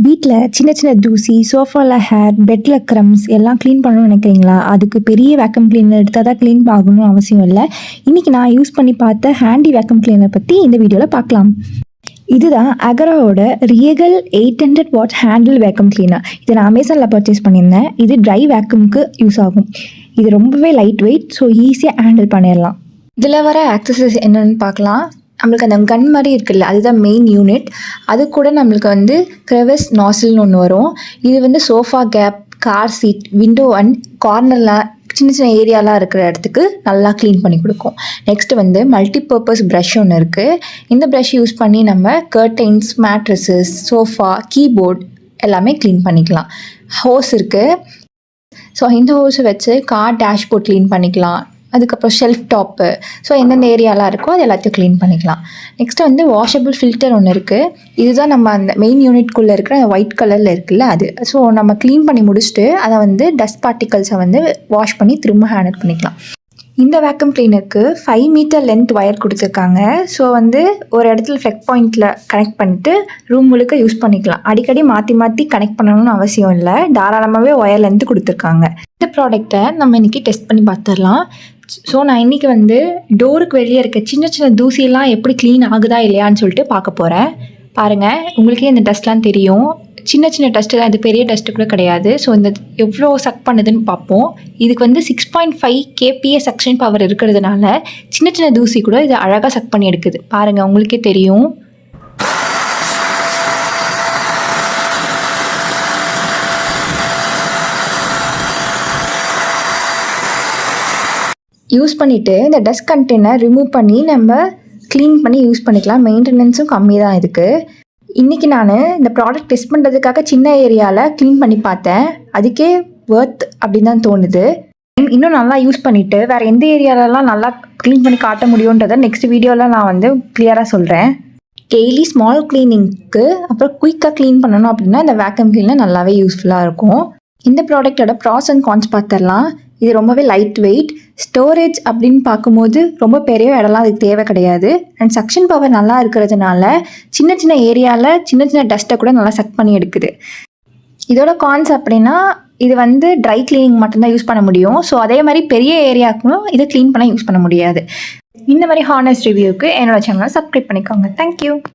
வீட்டில் சின்ன சின்ன தூசி, சோஃபாவில் ஹேர், பெட்டில் க்ரம்ஸ் எல்லாம் க்ளீன் பண்ணணும்னு நினைக்கிறீங்களா? அதுக்கு பெரிய வேக்யூம் கிளீனர் எடுத்தால் தான் க்ளீன் ஆகணும்னு அவசியம் இல்லை. இன்றைக்கி நான் யூஸ் பண்ணி பார்த்த ஹேண்டி வேக்யூம் கிளீனர் பற்றி இந்த வீடியோவில் பார்க்கலாம். இதுதான் அகராவோட ரியகல் 800 வாட் ஹேண்டில் வேக்யூம் கிளீனர். இதை நான் அமேசானில் பர்ச்சேஸ் பண்ணியிருந்தேன். இது ட்ரை வேக்யூமுக்கு யூஸ் ஆகும். இது ரொம்பவே லைட் வெயிட், ஸோ ஈஸியாக ஹேண்டில் பண்ணிடலாம். இதில் வர ஆக்சசரிஸ் என்னென்னு பார்க்கலாம். நம்மளுக்கு அந்த கன் மாதிரி இருக்குல்ல, அதுதான் மெயின் யூனிட். அது கூட நம்மளுக்கு க்ரெவிஸ் நாசில்னு ஒன்று வரும். இது sofa gap, car seat, window and கார்னர்லாம் சின்ன சின்ன ஏரியாலாம் இருக்கிற இடத்துக்கு நல்லா க்ளீன் பண்ணி கொடுக்கும். நெக்ஸ்ட்டு மல்டிபர்பஸ் ப்ரஷ் ஒன்று இருக்குது. இந்த ப்ரஷ் யூஸ் பண்ணி நம்ம கர்டைன்ஸ், மேட்ரஸஸ், சோஃபா, கீபோர்ட் எல்லாமே க்ளீன் பண்ணிக்கலாம். ஹோஸ் இருக்குது. ஸோ இந்த ஹோஸை வச்சு கார் டேஷ்போர்ட் க்ளீன் பண்ணிக்கலாம். அதுக்கப்புறம் ஷெல்ஃப் டாப்பு, ஸோ எந்தெந்த ஏரியாலாம் இருக்கோ அது எல்லாத்தையும் க்ளீன் பண்ணிக்கலாம். நெக்ஸ்ட்டு வாஷபிள் ஃபில்டர் ஒன்று இருக்குது. இதுதான் நம்ம அந்த மெயின் யூனிட்குள்ளே இருக்கிற அந்த ஒயிட் கலரில் இருக்குல்ல அது. ஸோ நம்ம க்ளீன் பண்ணி முடிச்சுட்டு அதை டஸ்ட் பார்ட்டிகல்ஸை வாஷ் பண்ணி திரும்ப ஹேண்டில் பண்ணிக்கலாம். இந்த வேக்யூம் கிளீனருக்கு 5 மீட்டர் லென்த் ஒயர் கொடுத்துருக்காங்க. ஸோ ஒரு இடத்துல ஃப்ளெக் பாயிண்டில் கனெக்ட் பண்ணிட்டு ரூம் முழுக்க யூஸ் பண்ணிக்கலாம். அடிக்கடி மாற்றி மாற்றி கனெக்ட் பண்ணணும்னு அவசியம் இல்லை. தாராளமாகவே ஒயர் லென்த்து கொடுத்துருக்காங்க. இந்த ப்ராடக்டை நம்ம இன்றைக்கி டெஸ்ட் பண்ணி பார்த்துடலாம். ஸோ நான் இன்றைக்கி டோருக்கு வெளியே இருக்க சின்ன சின்ன தூசியெல்லாம் எப்படி க்ளீன் ஆகுதா இல்லையான்னு சொல்லிட்டு பார்க்க போகிறேன். பாருங்கள், உங்களுக்கே இந்த டஸ்ட்லாம் தெரியும். சின்ன சின்ன டஸ்ட்டு தான், இது பெரிய டஸ்ட்டு கூட கிடையாது. ஸோ இந்த எவ்வளோ சக் பண்ணுதுன்னு பார்ப்போம். இதுக்கு 6.5 kPa சக்ஷன் பவர் இருக்கிறதுனால சின்ன சின்ன தூசி கூட இது அழகாக சக் பண்ணி எடுக்குது. பாருங்கள், உங்களுக்கே தெரியும். யூஸ் பண்ணிவிட்டு இந்த டஸ்ட் கண்டெய்னர் ரிமூவ் பண்ணி நம்ம க்ளீன் பண்ணி யூஸ் பண்ணிக்கலாம். மெயின்டெனன்ஸும் கம்மி தான் இதுக்கு. இன்றைக்கி நான் இந்த ப்ராடக்ட் டெஸ்ட் பண்ணுறதுக்காக சின்ன ஏரியாவில் க்ளீன் பண்ணி பார்த்தேன். அதுக்கே ஒர்த் அப்படின்னு தான் தோணுது. இன்னும் நல்லா யூஸ் பண்ணிவிட்டு வேறு எந்த ஏரியாலலாம் நல்லா க்ளீன் பண்ணி காட்ட முடியுன்றதை நெக்ஸ்ட் வீடியோவில் நான் கிளியராக சொல்கிறேன். டெய்லி ஸ்மால் க்ளீனிங்க்கு அப்புறம் குயிக்காக க்ளீன் பண்ணணும் அப்படின்னா இந்த வேக்யூம் கிளீனர் நல்லாவே யூஸ்ஃபுல்லாக இருக்கும். இந்த ப்ராடக்டோட ப்ராஸ் அண்ட் கான்ஸ் பார்த்துடலாம். இது ரொம்பவே லைட் வெயிட். ஸ்டோரேஜ் அப்படின்னு பார்க்கும்போது ரொம்ப பெரிய இடம்லாம் அதுக்கு தேவை கிடையாது. அண்ட் சக்ஷன் பவர் நல்லா இருக்கிறதுனால சின்ன சின்ன ஏரியாவில் சின்ன சின்ன டஸ்ட்டை கூட நல்லா சக் பண்ணி எடுக்குது. இதோட கான்ஸ் அப்படின்னா இது ட்ரை கிளீனிங் மட்டும்தான் யூஸ் பண்ண முடியும். ஸோ அதே மாதிரி பெரிய ஏரியாவுக்கும் இதை க்ளீன் பண்ண யூஸ் பண்ண முடியாது. இந்த மாதிரி ஹானஸ்ட் ரிவ்யூக்கு என்னோட சேனலை சப்ஸ்கிரைப் பண்ணிக்கோங்க. தேங்க்யூ.